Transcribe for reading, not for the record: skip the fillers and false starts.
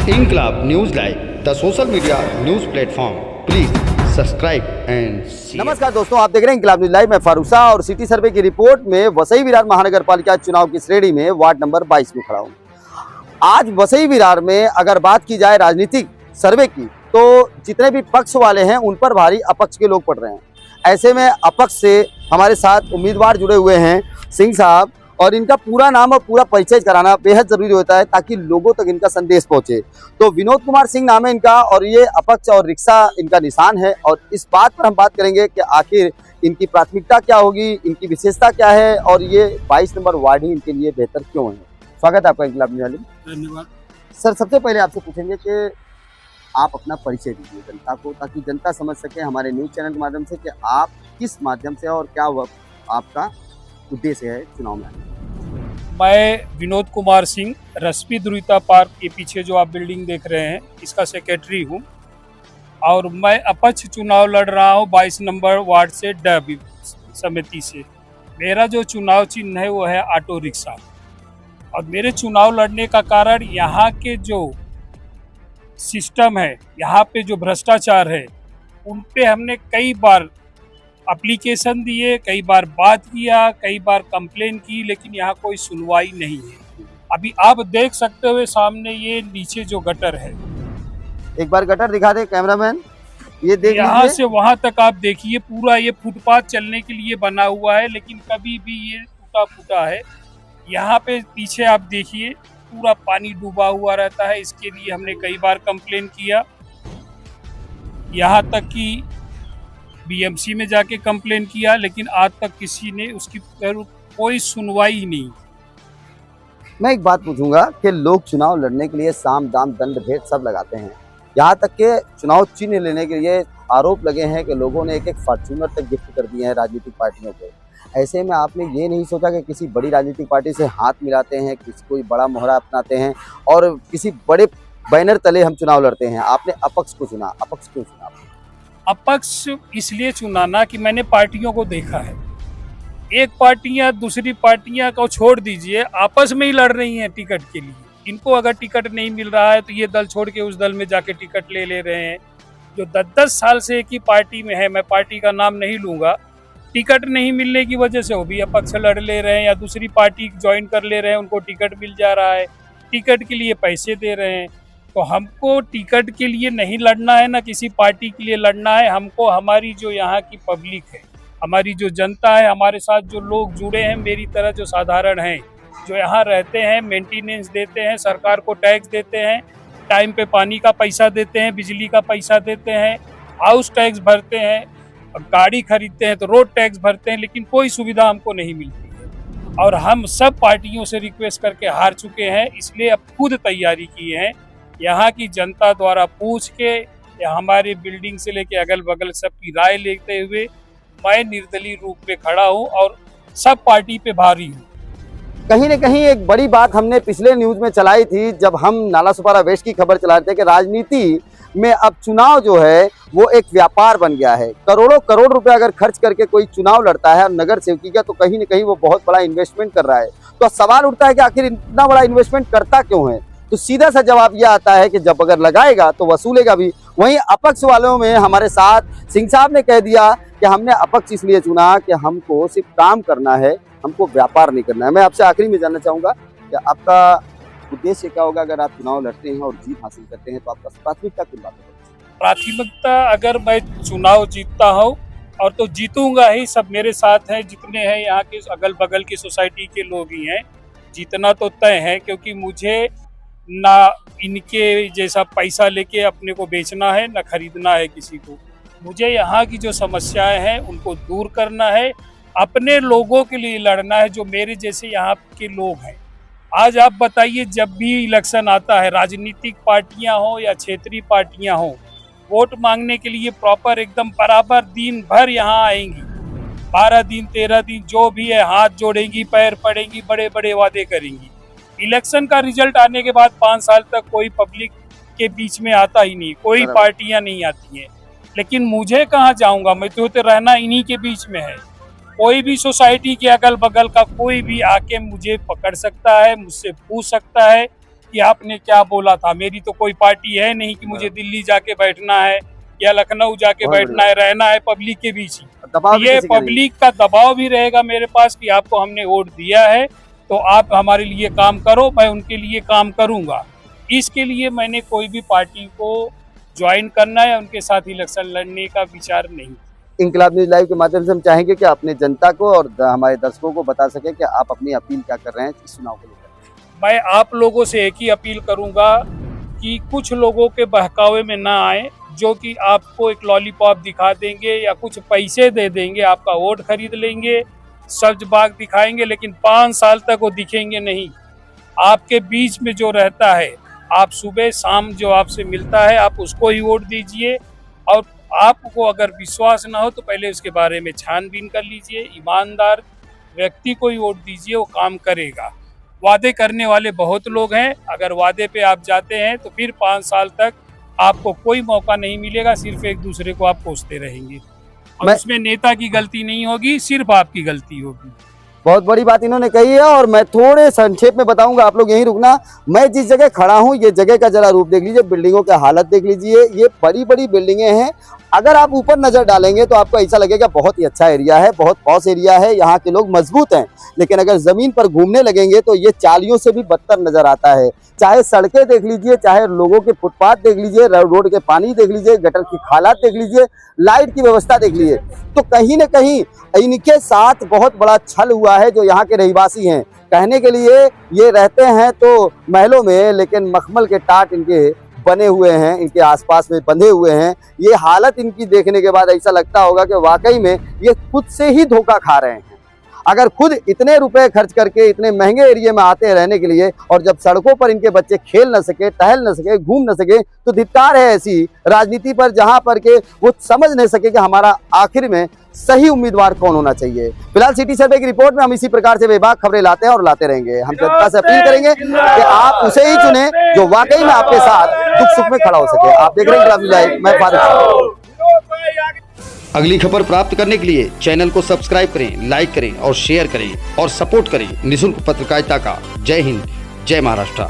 Inkilab News Live, the social media news platform. Please subscribe and see. नमस्कार दोस्तों, आप देख रहे हैं इंकलाब न्यूज लाइव में फारूक शाह और सिटी सर्वे की रिपोर्ट में वसई विरार महानगर पालिका चुनाव की श्रेणी में वार्ड नंबर 22 में खड़ा हूं। आज वसई विरार में अगर बात की जाए राजनीतिक सर्वे की, तो जितने भी पक्ष वाले हैं उन पर भारी अपक्ष के लोग पड़ रहे हैं। ऐसे में अपक्ष से हमारे साथ उम्मीदवार जुड़े हुए हैं सिंह साहब, और इनका पूरा नाम और पूरा परिचय कराना बेहद जरूरी होता है ताकि लोगों तक इनका संदेश पहुंचे। तो विनोद कुमार सिंह नाम है इनका और ये अपक्ष और रिक्शा इनका निशान है, और इस बात पर हम बात करेंगे कि आखिर इनकी प्राथमिकता क्या होगी, इनकी विशेषता क्या है और ये 22 नंबर वार्ड ही इनके लिए बेहतर क्यों है। स्वागत है आपका इंकलाब न्यूज़ में। धन्यवाद सर, सबसे पहले आपसे पूछेंगे कि आप अपना परिचय दीजिए जनता को, ताकि जनता समझ सके हमारे न्यूज चैनल के माध्यम से कि आप किस माध्यम से और क्या आपका उद्देश्य है चुनाव में। मैं विनोद कुमार सिंह, रश्मि दुरिता पार्क के पीछे जो आप बिल्डिंग देख रहे हैं इसका सेक्रेटरी हूं, और मैं अपक्ष चुनाव लड़ रहा हूं 22 नंबर वार्ड से डब समिति से। मेरा जो चुनाव चिन्ह है वो है ऑटो रिक्शा, और मेरे चुनाव लड़ने का कारण यहाँ के जो सिस्टम है, यहाँ पे जो भ्रष्टाचार है, उन पे हमने कई बार एप्लीकेशन दिए, कई बार बात किया, कई बार कंप्लेन की, लेकिन यहाँ कोई सुनवाई नहीं है। अभी आप देख सकते हो सामने ये नीचे जो गटर है, एक बार गटर दिखा दे कैमरामैन, ये देख यहाँ से वहाँ तक आप देखिए, पूरा ये फुटपाथ चलने के लिए बना हुआ है, लेकिन कभी भी ये टूटा फूटा है। यहाँ पे पीछे आप देखिए पूरा पानी डूबा हुआ रहता है। इसके लिए हमने कई बार कंप्लेन किया, यहाँ तक कि बीएमसी में जाके कंप्लेन किया, लेकिन आज तक किसी ने उसकी कोई सुनवाई नहीं। मैं एक बात पूछूंगा कि लोग चुनाव लड़ने के लिए साम दाम दंड भेद सब लगाते हैं, यहाँ तक के चुनाव चिन्ह लेने के लिए आरोप लगे हैं कि लोगों ने एक एक फॉर्च्यूनर तक गिफ्ट कर दिए हैं राजनीतिक पार्टियों को। ऐसे में आपने ये नहीं सोचा कि किसी बड़ी राजनीतिक पार्टी से हाथ मिलाते हैं, किसी कोई बड़ा मोहरा अपनाते हैं और किसी बड़े बैनर तले हम चुनाव लड़ते हैं? आपने अपक्ष को चुना, अपक्ष क्यों चुना? अपक्ष इसलिए चुना ना कि मैंने पार्टियों को देखा है, एक पार्टियां दूसरी पार्टियां को छोड़ दीजिए, आपस में ही लड़ रही हैं टिकट के लिए। इनको अगर टिकट नहीं मिल रहा है तो ये दल छोड़ के उस दल में जाके टिकट ले रहे हैं। जो 10-10 साल से एक ही पार्टी में है, मैं पार्टी का नाम नहीं लूंगा, टिकट नहीं मिलने की वजह से वो भी अपक्ष लड़ ले रहे हैं या दूसरी पार्टी ज्वाइन कर ले रहे हैं, उनको टिकट मिल जा रहा है, टिकट के लिए पैसे दे रहे हैं। तो हमको टिकट के लिए नहीं लड़ना है, ना किसी पार्टी के लिए लड़ना है। हमको हमारी जो यहाँ की पब्लिक है, हमारी जो जनता है, हमारे साथ जो लोग जुड़े हैं मेरी तरह, जो साधारण हैं, जो यहाँ रहते हैं, मेंटेनेंस देते हैं, सरकार को टैक्स देते हैं, टाइम पे पानी का पैसा देते हैं, बिजली का पैसा देते हैं, हाउस टैक्स भरते हैं, गाड़ी खरीदते हैं तो रोड टैक्स भरते हैं, लेकिन कोई सुविधा हमको नहीं मिलती है। और हम सब पार्टियों से रिक्वेस्ट करके हार चुके हैं, इसलिए अब खुद तैयारी किए हैं। यहाँ की जनता द्वारा पूछ के या हमारे बिल्डिंग से लेके अगल बगल सबकी राय लेते हुए मैं निर्दलीय रूप में खड़ा हूँ और सब पार्टी पे भारी हूँ। कहीं न कहीं एक बड़ी बात हमने पिछले न्यूज में चलाई थी, जब हम नाला सुपारा वेस्ट की खबर चला रहे थे कि राजनीति में अब चुनाव जो है वो एक व्यापार बन गया है। करोड़ों करोड़ रुपए अगर खर्च करके कोई चुनाव लड़ता है और नगर सेवकी का, तो कहीं न कहीं वो बहुत बड़ा इन्वेस्टमेंट कर रहा है। तो सवाल उठता है कि आखिर इतना बड़ा इन्वेस्टमेंट करता क्यों है? तो सीधा सा जवाब यह आता है कि जब अगर लगाएगा तो वसूलेगा भी। वहीं अपक्ष वालों में हमारे साथ सिंह साहब ने कह दिया कि हमने अपक्ष इसलिए चुना कि हमको सिर्फ काम करना है, हमको व्यापार नहीं करना है। मैं आपसे आखिरी में जानना चाहूँगा कि आपका उद्देश्य क्या होगा अगर आप चुनाव लड़ते हैं और जीत हासिल करते हैं, तो आपका प्राथमिकता किन बातों पर? प्राथमिकता, अगर मैं चुनाव जीतता हूँ और तो जीतूंगा ही, सब मेरे साथ हैं, जितने हैं यहाँ के अगल बगल की सोसाइटी के लोग ही हैं, जीतना तो तय है, क्योंकि मुझे ना इनके जैसा पैसा लेके अपने को बेचना है, ना खरीदना है किसी को। मुझे यहाँ की जो समस्याएं हैं उनको दूर करना है, अपने लोगों के लिए लड़ना है, जो मेरे जैसे यहाँ के लोग हैं। आज आप बताइए, जब भी इलेक्शन आता है, राजनीतिक पार्टियां हो या क्षेत्रीय पार्टियां हो, वोट मांगने के लिए प्रॉपर एकदम बराबर दिन भर यहाँ आएंगी, 12 दिन 13 दिन जो भी है, हाथ जोड़ेंगी, पैर पड़ेंगी, बड़े बड़े वादे करेंगी। इलेक्शन का रिजल्ट आने के बाद 5 साल तक कोई पब्लिक के बीच में आता ही नहीं, कोई पार्टियां नहीं आती हैं। लेकिन मुझे कहाँ जाऊंगा, मैं तो रहना इन्हीं के बीच में है। कोई भी सोसाइटी के अगल बगल का कोई भी आके मुझे पकड़ सकता है, मुझसे पूछ सकता है कि आपने क्या बोला था। मेरी तो कोई पार्टी है नहीं कि मुझे दिल्ली जाके बैठना है या लखनऊ जाके बहुत बैठना है, रहना है पब्लिक के बीच ही। दबाव भी ये किसी का नहीं। पब्लिक का दबाव भी रहेगा मेरे पास कि आपको हमने वोट दिया है तो आप हमारे लिए काम करो, मैं उनके लिए काम करूंगा। इसके लिए मैंने कोई भी पार्टी को ज्वाइन करना है, उनके साथ इलेक्शन लड़ने का विचार नहीं। इंकलाब न्यूज लाइव के माध्यम से हम चाहेंगे कि अपने जनता को और हमारे दर्शकों को बता सके कि आप अपनी अपील क्या कर रहे हैं इस चुनाव को लेकर। मैं आप लोगों से एक ही अपील करूंगा कि कुछ लोगों के बहकावे में ना आए, जो कि आपको एक लॉलीपॉप दिखा देंगे या कुछ पैसे दे देंगे, आपका वोट खरीद लेंगे, सब्ज बाग दिखाएंगे, लेकिन 5 साल तक वो दिखेंगे नहीं। आपके बीच में जो रहता है, आप सुबह शाम जो आपसे मिलता है, आप उसको ही वोट दीजिए। और आपको अगर विश्वास ना हो तो पहले उसके बारे में छानबीन कर लीजिए। ईमानदार व्यक्ति को ही वोट दीजिए, वो काम करेगा। वादे करने वाले बहुत लोग हैं, अगर वादे पे आप जाते हैं तो फिर 5 साल तक आपको कोई मौका नहीं मिलेगा, सिर्फ एक दूसरे को आप कोसते रहेंगे। और उसमें नेता की गलती नहीं होगी, सिर्फ आपकी गलती होगी। बहुत बड़ी बात इन्होंने कही है और मैं थोड़े संक्षेप में बताऊंगा, आप लोग यहीं रुकना। मैं जिस जगह खड़ा हूं, ये जगह का जरा रूप देख लीजिए, बिल्डिंगों की हालत देख लीजिए। ये बड़ी बड़ी बिल्डिंगें हैं। अगर आप ऊपर नजर डालेंगे तो आपको ऐसा लगेगा बहुत ही अच्छा एरिया है, बहुत पॉश एरिया है, यहाँ के लोग मजबूत हैं। लेकिन अगर जमीन पर घूमने लगेंगे तो ये चालियों से भी बदतर नजर आता है। चाहे सड़कें देख लीजिए, चाहे लोगों के फुटपाथ देख लीजिए, रोड के पानी देख लीजिए, गटर की हालात देख लीजिए, लाइट की व्यवस्था देख लीजिए। तो कहीं न कहीं इनके साथ बहुत बड़ा छल हुआ है। जो यहाँ के रहवासी हैं, कहने के लिए ये रहते हैं तो महलों में, लेकिन मखमल के टाट इनके बने हुए हैं, इनके आसपास में बंधे हुए हैं। ये हालत इनकी देखने के बाद ऐसा लगता होगा कि वाकई में ये खुद से ही धोखा खा रहे हैं। अगर खुद इतने रुपए खर्च करके इतने महंगे एरिया में आते हैं रहने के लिए, और जब सड़कों पर इनके बच्चे खेल न सके, टहल न सके, घूम न सके, तो धिक्कार है ऐसी राजनीति पर जहां पर के वो समझ नहीं सके कि हमारा आखिर में सही उम्मीदवार कौन होना चाहिए। फिलहाल सिटी सर्वे की रिपोर्ट में हम इसी प्रकार से बेबाक खबरें लाते हैं और लाते रहेंगे। हम जनता से अपील करेंगे कि आप उसे ही चुने जो वाकई में आपके साथ दुख सुख में खड़ा हो सके। आप देख रहे हैं इंकलाब न्यूज़ लाइव, मैं फारूक। अगली खबर प्राप्त करने के लिए चैनल को सब्सक्राइब करें, लाइक करें और शेयर करें और सपोर्ट करें निःशुल्क पत्रकारिता का। जय हिंद, जय महाराष्ट्र।